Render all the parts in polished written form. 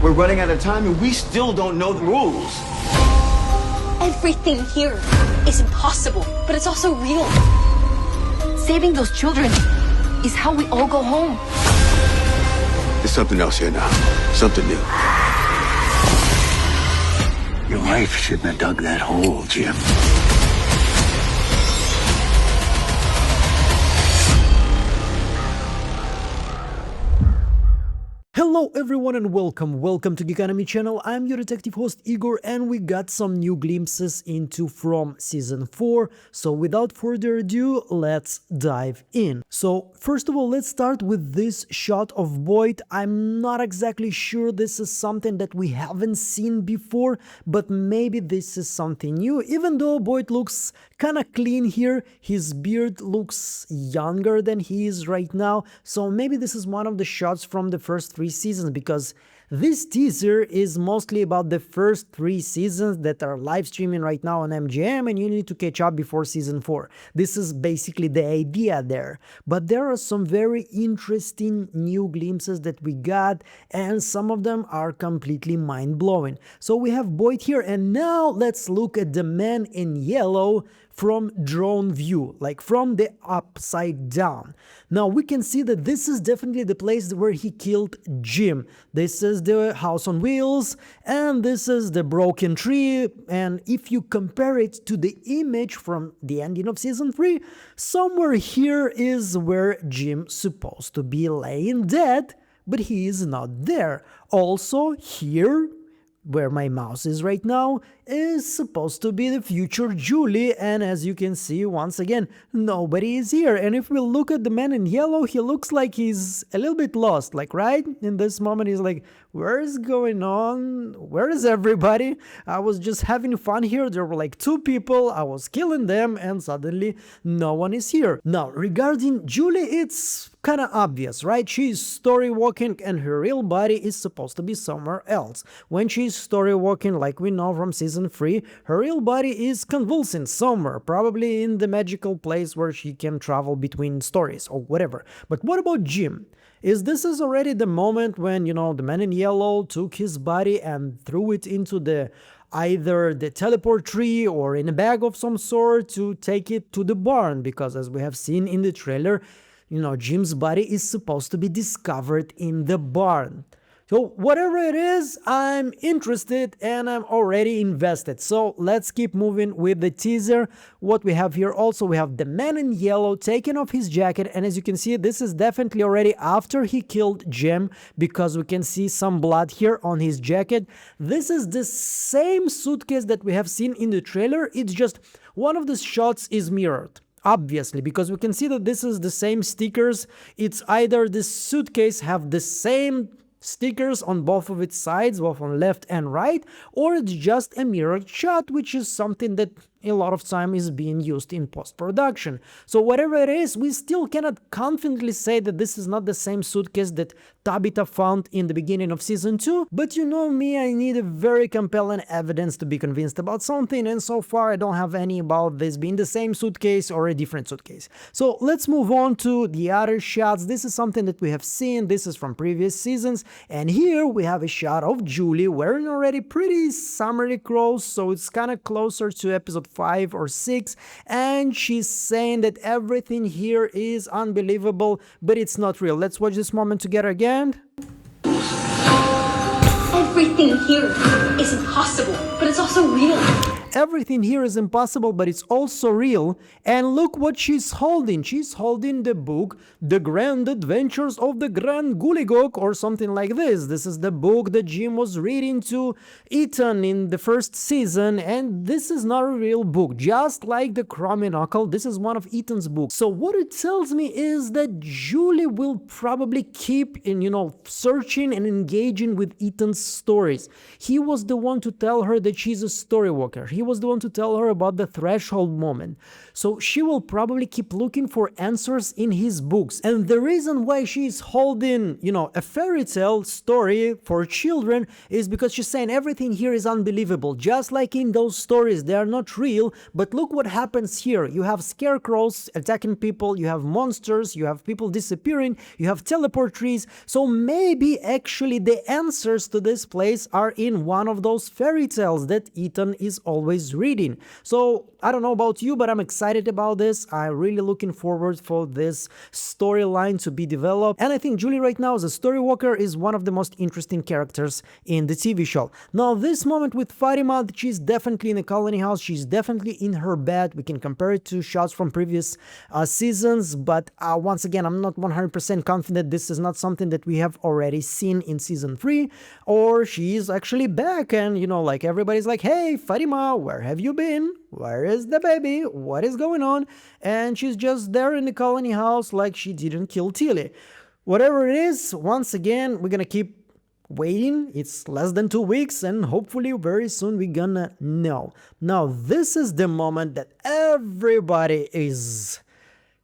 We're running out of time and we still don't know the rules. Everything here is impossible, but it's also real. Saving those children is how we all go home. There's something else here now. Something new. Your wife shouldn't have dug that hole, Jim. Hello everyone and welcome to Geekonomy channel. I'm your detective host Igor, and we got some new glimpses into From season 4. So without further ado, let's dive in. So first of all, let's start with this shot of Boyd. I'm not exactly sure this is something that we haven't seen before, but maybe this is something new. Even though Boyd looks kinda clean here, his beard looks younger than he is right now. So maybe this is one of the shots from the first 3 seasons, because this teaser is mostly about the first 3 seasons that are live streaming right now on MGM, and you need to catch up before season 4. This is basically the idea there. But there are some very interesting new glimpses that we got, and some of them are completely mind-blowing. So we have Boyd here, and now let's look at the man in yellow from drone view, like from the upside down. Now we can see that this is definitely the place where he killed Jim. This is the house on wheels, and this is the broken tree. And if you compare it to the image from the ending of season 3, somewhere here is where Jim's supposed to be laying dead, but he is not there. Also here, where my mouse is right now, is supposed to be the future Julie, and as you can see, once again, nobody is here. And if we look at the man in yellow, he looks like he's a little bit lost, like right in this moment he's like, where is going on, where is everybody? I was just having fun here, there were like 2 people, I was killing them, and suddenly no one is here. Now regarding Julie, it's kind of obvious, right? She's story walking and her real body is supposed to be somewhere else. When she's story walking, like we know from season 3, her real body is convulsing somewhere, probably in the magical place where she can travel between stories or whatever. But what about Jim? This is already the moment when, you know, the man in yellow took his body and threw it into the either the teleport tree or in a bag of some sort to take it to the barn, because as we have seen in the trailer, you know, Jim's body is supposed to be discovered in the barn. So whatever it is, I'm interested and I'm already invested. So let's keep moving with the teaser. What we have here also, we have the man in yellow taking off his jacket, and as you can see, this is definitely already after he killed Jim, because we can see some blood here on his jacket. This is the same suitcase that we have seen in the trailer. It's just one of the shots is mirrored, obviously, because we can see that this is the same stickers. It's either the suitcase have the same stickers on both of its sides, both on left and right, or it's just a mirrored shot, which is something that a lot of time is being used in post-production. So whatever it is, we still cannot confidently say that this is not the same suitcase that Tabitha found in the beginning of season 2, but you know me, I need a very compelling evidence to be convinced about something, and so far I don't have any about this being the same suitcase or a different suitcase. So let's move on to the other shots. This is something that we have seen, this is from previous seasons, and here we have a shot of Julie wearing already pretty summery clothes, so it's kind of closer to episode 5 or 6, and she's saying that everything here is unbelievable, but it's not real. Let's watch this moment together again. Everything here is impossible, but it's also real. Everything here is impossible, but it's also real. And look what she's holding. She's holding the book, The Grand Adventures of the Grand Goolagog, or something like this. This is the book that Jim was reading to Ethan in the first season, and this is not a real book. Just like the Knuckle, this is one of Ethan's books. So what it tells me is that Julie will probably keep in, you know, searching and engaging with Ethan's stories. He was the one to tell her that she's a story walker. He was the one to tell her about the threshold moment. So she will probably keep looking for answers in his books. And the reason why she's holding, a fairy tale story for children is because she's saying everything here is unbelievable. Just like in those stories, they are not real. But look what happens here. You have scarecrows attacking people, you have monsters, you have people disappearing, you have teleport trees. So maybe actually the answers to this place are in one of those fairy tales that Ethan is always reading. So I don't know about you, but I'm excited about this. I'm really looking forward for this storyline to be developed. And I think Julie right now as a story walker is one of the most interesting characters in the TV show. Now this moment with Fatima, she's definitely in a colony house. She's definitely in her bed. We can compare it to shots from previous seasons. But once again, I'm not 100% confident this is not something that we have already seen in season 3. Or she's actually back and, like everybody's like, hey, Fatima, where have you been? Where is the baby? What is going on? And she's just there in the colony house like she didn't kill Tilly. Whatever it is, once again, we're gonna keep waiting. It's less than 2 weeks and hopefully very soon we're gonna know. Now, this is the moment that everybody is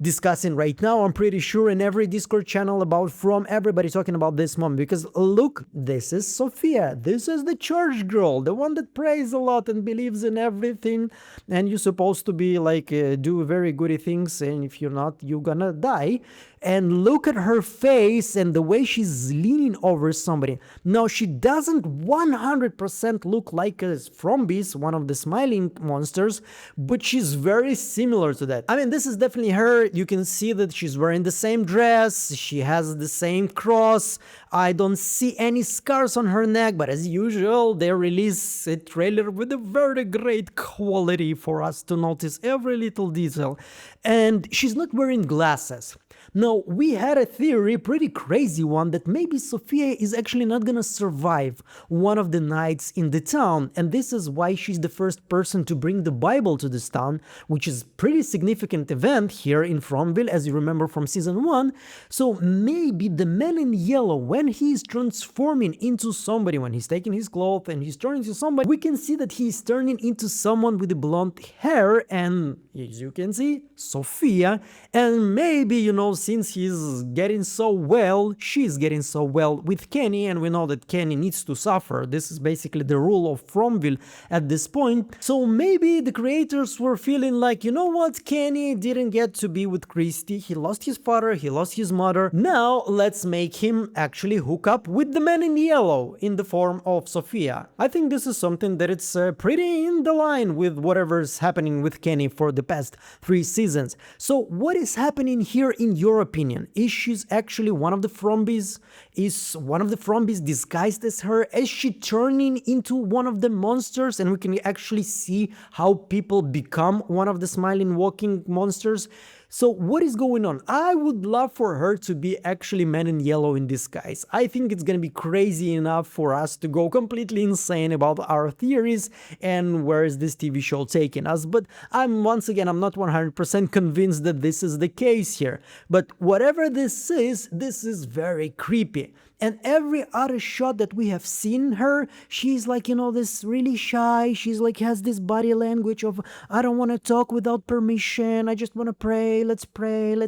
discussing right now, I'm pretty sure, in every Discord channel about From, everybody talking about this moment, because look, this is Sophia, this is the church girl, the one that prays a lot and believes in everything, and you're supposed to be like do very goody things, and if you're not, you're gonna die. And look at her face and the way she's leaning over somebody. Now, she doesn't 100% look like a Frombeast, one of the smiling monsters, but she's very similar to that. I mean, this is definitely her. You can see that she's wearing the same dress. She has the same cross. I don't see any scars on her neck, but as usual, they release a trailer with a very great quality for us to notice every little detail. And she's not wearing glasses. Now, we had a theory, pretty crazy one, that maybe Sophia is actually not gonna survive one of the nights in the town, and this is why she's the first person to bring the Bible to this town, which is pretty significant event here in Fromville, as you remember from season 1. So maybe the man in yellow, when he's transforming into somebody, when he's taking his clothes and he's turning into somebody, we can see that he's turning into someone with the blonde hair, and as you can see, Sophia, and maybe, since he's getting so well, she's getting so well with Kenny, and we know that Kenny needs to suffer. This is basically the rule of Fromville at this point. So maybe the creators were feeling like, you know what, Kenny didn't get to be with Christy, he lost his father, he lost his mother, now let's make him actually hook up with the man in yellow in the form of Sophia. I think this is something that it's pretty in the line with whatever's happening with Kenny for the past 3 seasons. So what is happening here in your opinion? Is she actually one of the Frombees? Is one of the Frombees disguised as her? Is she turning into one of the monsters and we can actually see how people become one of the smiling walking monsters? So what is going on? I would love for her to be actually Man in Yellow in disguise. I think it's gonna be crazy enough for us to go completely insane about our theories and where is this TV show taking us. But I'm not 100% convinced that this is the case here. But whatever this is very creepy. And every other shot that we have seen her, she's like, this really shy. She's like, has this body language of, I don't want to talk without permission. I just want to pray. Let's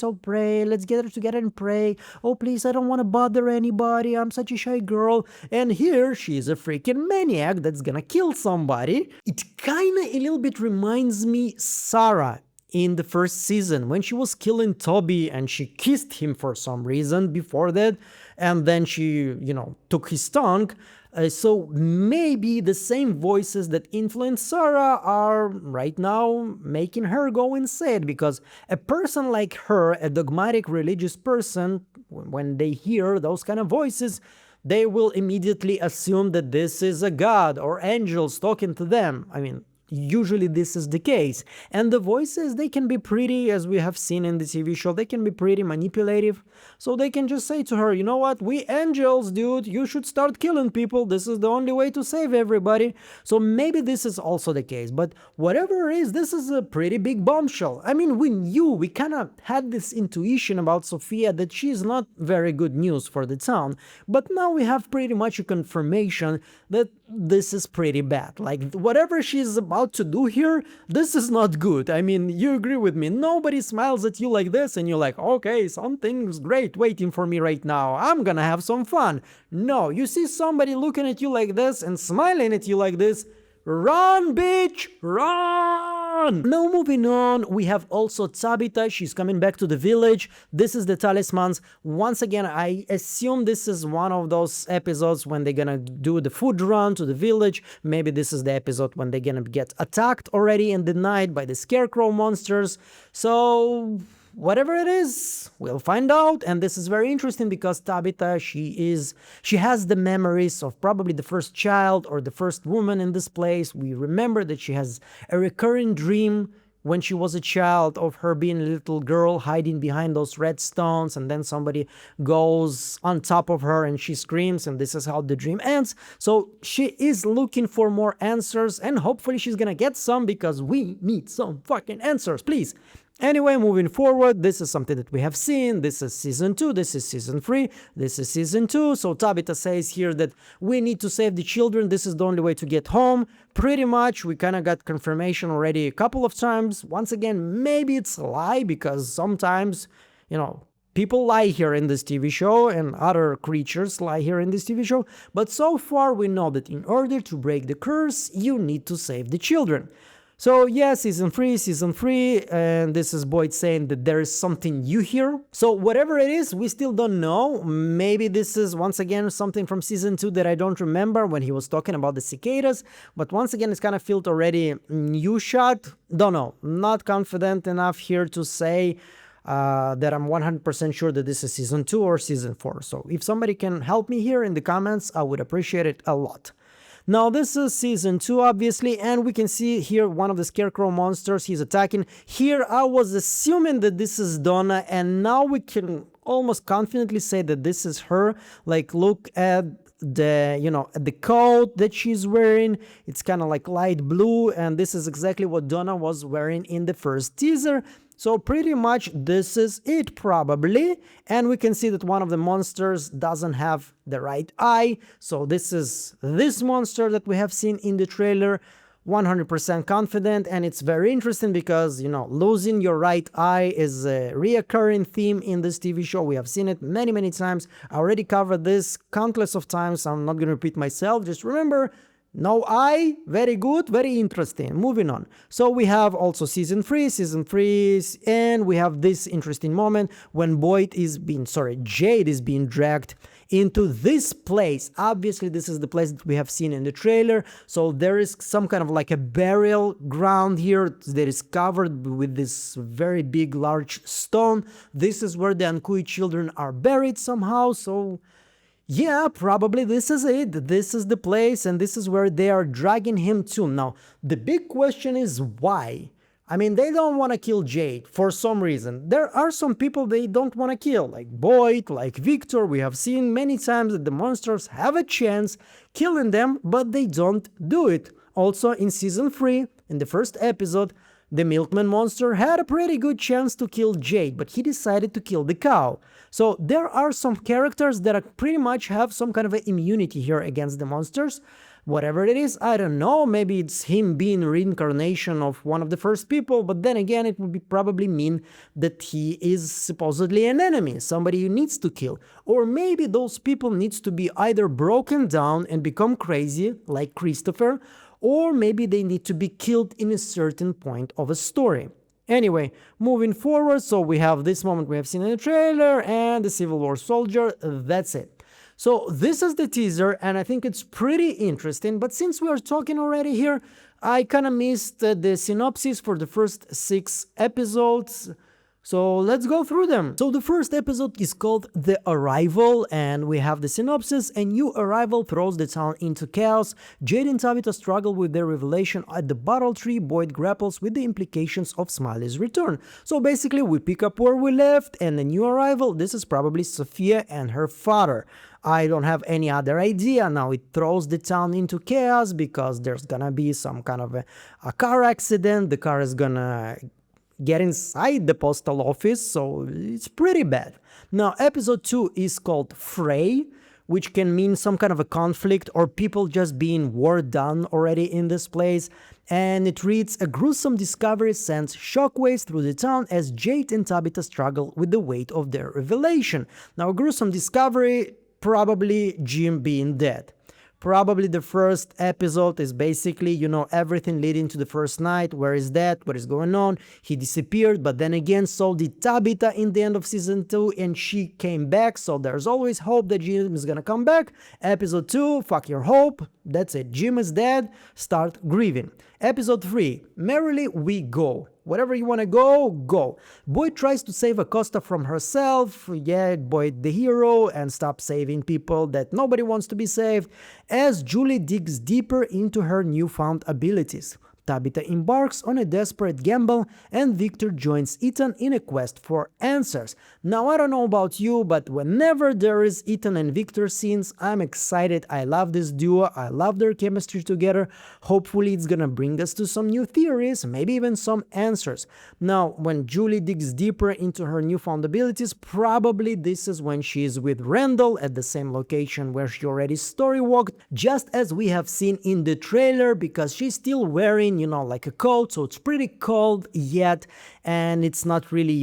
all pray. Let's get her together and pray. Oh, please, I don't want to bother anybody. I'm such a shy girl. And here she's a freaking maniac that's gonna kill somebody. It kinda a little bit reminds me Sarah in the first season when she was killing Toby and she kissed him for some reason before that, and then she took his tongue. So maybe the same voices that influence Sarah are right now making her go insane, because a person like her, a dogmatic religious person, when they hear those kind of voices, they will immediately assume that this is a god or angels talking to them. I mean, usually this is the case. And the voices, they can be pretty, as we have seen in the TV show, they can be pretty manipulative. So they can just say to her, you know what, we angels, dude, you should start killing people. This is the only way to save everybody. So maybe this is also the case. But whatever it is, this is a pretty big bombshell. I mean, we kind of had this intuition about Sophia that she's not very good news for the town. But now we have pretty much a confirmation that this is pretty bad. Like, whatever she's about about to do here, this is not good. I mean, you agree with me. Nobody smiles at you like this and you're like, okay, something's great waiting for me right now. I'm gonna have some fun. No, you see somebody looking at you like this and smiling at you like this. Run, bitch! Run! Now moving on, we have also Tabitha. She's coming back to the village. This is the talismans. Once again, I assume this is one of those episodes when they're gonna do the food run to the village. Maybe this is the episode when they're gonna get attacked already in the night by the scarecrow monsters. So whatever it is, we'll find out. And this is very interesting because Tabitha, she has the memories of probably the first child or the first woman in this place. We remember that she has a recurring dream when she was a child of her being a little girl hiding behind those red stones, and then somebody goes on top of her and she screams, and this is how the dream ends. So she is looking for more answers, and hopefully she's gonna get some because we need some fucking answers, please. Anyway, moving forward, this is something that we have seen. This is season 2, this is season 3, this is season 2. So Tabitha says here that we need to save the children. This is the only way to get home. Pretty much, we kind of got confirmation already a couple of times. Once again, maybe it's a lie because sometimes, you know, people lie here in this TV show and other creatures lie here in this TV show. But so far, we know that in order to break the curse, you need to save the children. So yeah, season 3, and this is Boyd saying that there is something new here. So whatever it is, we still don't know. Maybe this is once again something from season 2 that I don't remember when he was talking about the cicadas. But once again, it's kind of felt already new shot. Don't know. Not confident enough here to say that I'm 100% sure that this is season 2 or season 4. So if somebody can help me here in the comments, I would appreciate it a lot. Now this is season 2 obviously, and we can see here one of the scarecrow monsters, he's attacking. Here I was assuming that this is Donna, and now we can almost confidently say that this is her. Like, look at the, you know, the coat that she's wearing. It's kind of like light blue, and this is exactly what Donna was wearing in the first teaser. So pretty much this is it probably, and we can see that one of the monsters doesn't have the right eye. So this is this monster that we have seen in the trailer, 100% confident, and it's very interesting because, you know, losing your right eye is a reoccurring theme in this TV show. We have seen it many times. I already covered this countless of times. I'm not going to repeat myself. Just remember, no eye, very good, very interesting. Moving on. So we have also season 3, and we have this interesting moment when Jade is being dragged into this place. Obviously, this is the place that we have seen in the trailer. So there is some kind of like a burial ground here that is covered with this very big, large stone. This is where the Ankui children are buried somehow. So yeah, probably this is it. This is the place, and this is where they are dragging him to. Now, the big question is why? I mean, they don't want to kill Jade for some reason. There are some people they don't want to kill, like Boyd, like Victor. We have seen many times that the monsters have a chance killing them, but they don't do it. Also, in season 3, in the first episode, the milkman monster had a pretty good chance to kill Jade, but he decided to kill the cow. So there are some characters that are pretty much have some kind of an immunity here against the monsters. Whatever it is, I don't know, maybe it's him being reincarnation of one of the first people, but then again it would probably mean that he is supposedly an enemy, somebody who needs to kill. Or maybe those people needs to be either broken down and become crazy, like Christopher, or maybe they need to be killed in a certain point of a story. Anyway, moving forward, so we have this moment we have seen in the trailer and the Civil War soldier, that's it. So this is the teaser, and I think it's pretty interesting, but since we are talking already here, I kind of missed the synopsis for the first 6 episodes. So let's go through them. So the first episode is called The Arrival, and we have the synopsis. A new arrival throws the town into chaos. Jade and Tabitha struggle with their revelation at the Battle Tree. Boyd grapples with the implications of Smiley's return. So basically we pick up where we left, and the new arrival, this is probably Sophia and her father. I don't have any other idea. Now it throws the town into chaos because there's gonna be some kind of a car accident. The car is gonna get inside the postal office, so it's pretty bad. Now episode 2 is called Fray. which can mean some kind of a conflict or people just being war done already in this place. And it reads, a gruesome discovery sends shockwaves through the town as Jade and Tabitha struggle with the weight of their revelation. Now, a gruesome discovery, probably Jim being dead. Probably the first episode is basically, everything leading to the first night. Where is that? What is going on? He disappeared, but then again, so did Tabitha in the end of season 2, and she came back, so there's always hope that Jim is gonna come back. Episode 2, fuck your hope. That's it. Jim is dead. Start grieving. Episode 3, merrily we go. Wherever you want to go, go. Boyd tries to save Acosta from herself, Boyd the hero, and stop saving people that nobody wants to be saved, as Julie digs deeper into her newfound abilities. Tabitha embarks on a desperate gamble, and Victor joins Ethan in a quest for answers. Now, I don't know about you, but whenever there is Ethan and Victor scenes, I'm excited. I love this duo, I love their chemistry together. Hopefully it's gonna bring us to some new theories, maybe even some answers. Now, when Julie digs deeper into her newfound abilities, probably this is when she is with Randall at the same location where she already story walked, just as we have seen in the trailer, because she's still wearing like a coat, so it's pretty cold yet, and it's not really,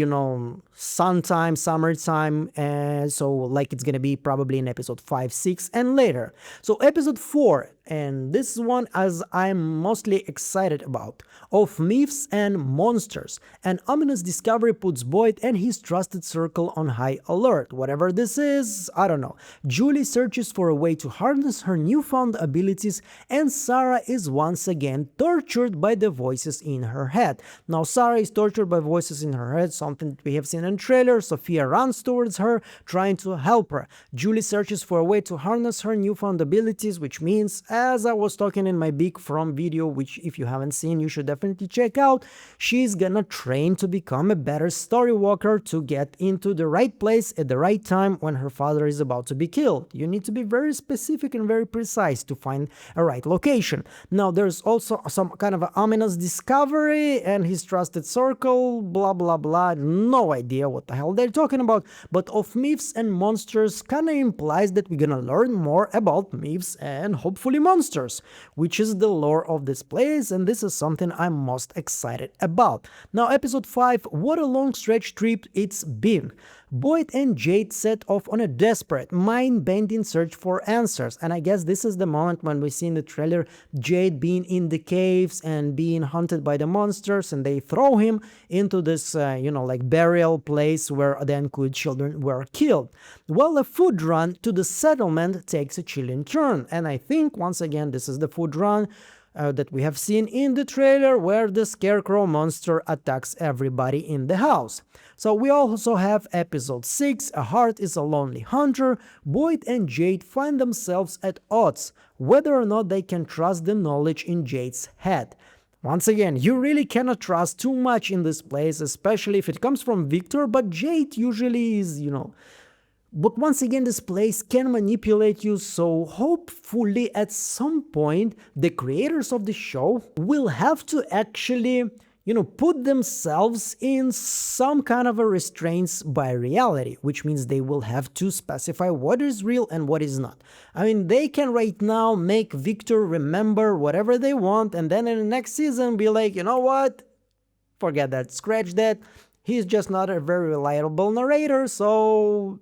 summertime, so like it's gonna be probably in episode 5, 6, and later. So episode 4, and this one as I'm mostly excited about, of Myths and Monsters. An ominous discovery puts Boyd and his trusted circle on high alert. Whatever this is, I don't know. Julie searches for a way to harness her newfound abilities, and Sarah is once again tortured by the voices in her head. Now, Sarah is tortured by voices in her head, something that we have seen in trailer. Sophia runs towards her, trying to help her. Julie searches for a way to harness her newfound abilities, which means, as I was talking in my Big From video, which if you haven't seen, you should definitely check out, she's gonna train to become a better story walker to get into the right place at the right time when her father is about to be killed. You need to be very specific and very precise to find a right location. Now, there's also some kind of an ominous discovery and his trusted circle, blah blah blah, no idea what the hell they're talking about, but of Myths and Monsters kinda implies that we're gonna learn more about myths and hopefully monsters, which is the lore of this place, and this is something I'm most excited about. Now, episode 5, what a long stretch trip it's been. Boyd and Jade set off on a desperate, mind-bending search for answers, and I guess this is the moment when we see in the trailer Jade being in the caves and being hunted by the monsters, and they throw him into this, like burial place where the Unclud children were killed. Well, a food run to the settlement takes a chilling turn, and I think, once again, this is the food run that we have seen in the trailer where the Scarecrow monster attacks everybody in the house. So we also have episode 6, A Heart is a Lonely Hunter. Boyd and Jade find themselves at odds, whether or not they can trust the knowledge in Jade's head. Once again, you really cannot trust too much in this place, especially if it comes from Victor, but Jade usually is, But once again, this place can manipulate you, so hopefully at some point the creators of the show will have to actually, put themselves in some kind of a restraints by reality, which means they will have to specify what is real and what is not. I mean, they can right now make Victor remember whatever they want, and then in the next season be like, you know what? Forget that, scratch that. He's just not a very reliable narrator, so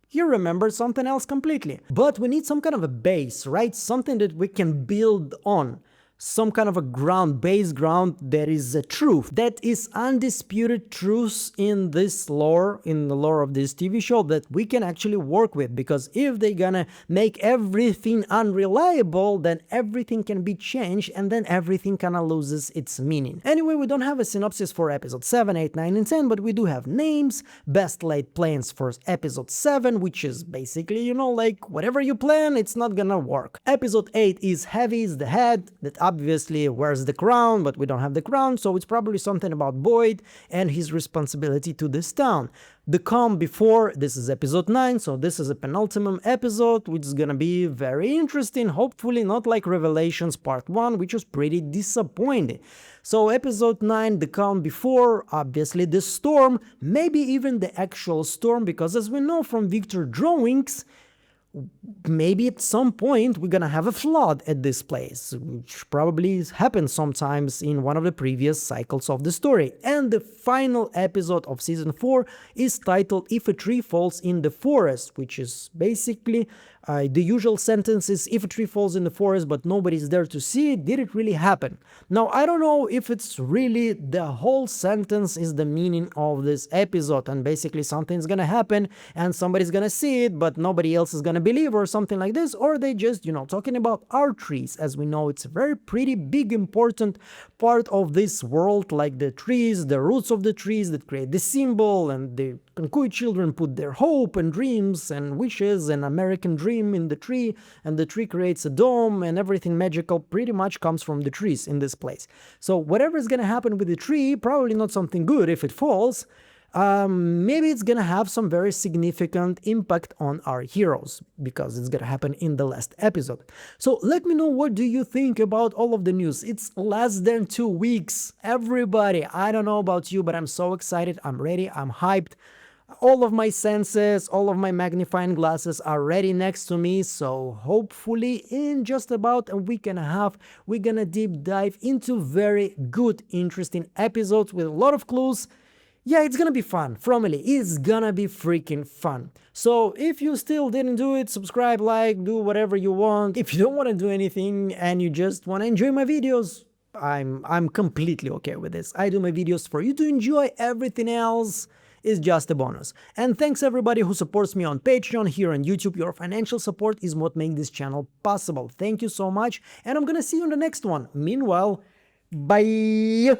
he remembers something else completely. But we need some kind of a base, right? Something that we can build on. Some kind of a base ground that is a truth, that is undisputed truths in this lore, in the lore of this TV show, that we can actually work with, because if they're gonna make everything unreliable, then everything can be changed and then everything kinda loses its meaning. Anyway, we don't have a synopsis for episode 7, 8, 9, and 10, but we do have names, best laid plans for episode 7, which is basically, like whatever you plan, it's not gonna work. Episode 8 is Heavy is the Head, that obviously wears the crown, but we don't have the crown, so it's probably something about Boyd and his responsibility to this town. The Calm Before, this is episode 9, so this is a penultimate episode, which is gonna be very interesting, hopefully not like Revelations Part 1, which was pretty disappointing. So episode 9, The Calm Before, obviously the storm, maybe even the actual storm, because as we know from Victor drawings, maybe at some point we're gonna have a flood at this place, which probably happened sometimes in one of the previous cycles of the story. And the final episode of season 4 is titled If a Tree Falls in the Forest, which is basically the usual sentence is if a tree falls in the forest but nobody's there to see it, did it really happen? Now I don't know if it's really the whole sentence is the meaning of this episode, and basically something's gonna happen and somebody's gonna see it but nobody else is gonna believe, or something like this, or they just, talking about our trees. As we know, it's a very pretty big important part of this world, like the trees, the roots of the trees that create the symbol, and the Konkui children put their hope and dreams and wishes and American dream in the tree, and the tree creates a dome, and everything magical pretty much comes from the trees in this place. So whatever is gonna happen with the tree, probably not something good if it falls. Maybe it's gonna have some very significant impact on our heroes, because it's gonna happen in the last episode. So let me know, what do you think about all of the news? It's less than 2 weeks, everybody. I don't know about you, but I'm so excited, I'm ready, I'm hyped. All of my senses, all of my magnifying glasses are ready next to me, so hopefully in just about a week and a half we're gonna deep dive into very good, interesting episodes with a lot of clues. Yeah, it's gonna be fun. Formally, it's gonna be freaking fun. So if you still didn't do it, subscribe, like, do whatever you want. If you don't want to do anything and you just want to enjoy my videos, I'm completely okay with this. I do my videos for you to enjoy. Everything else is just a bonus. And thanks everybody who supports me on Patreon, here on YouTube. Your financial support is what makes this channel possible. Thank you so much, and I'm gonna see you in the next one. Meanwhile, bye!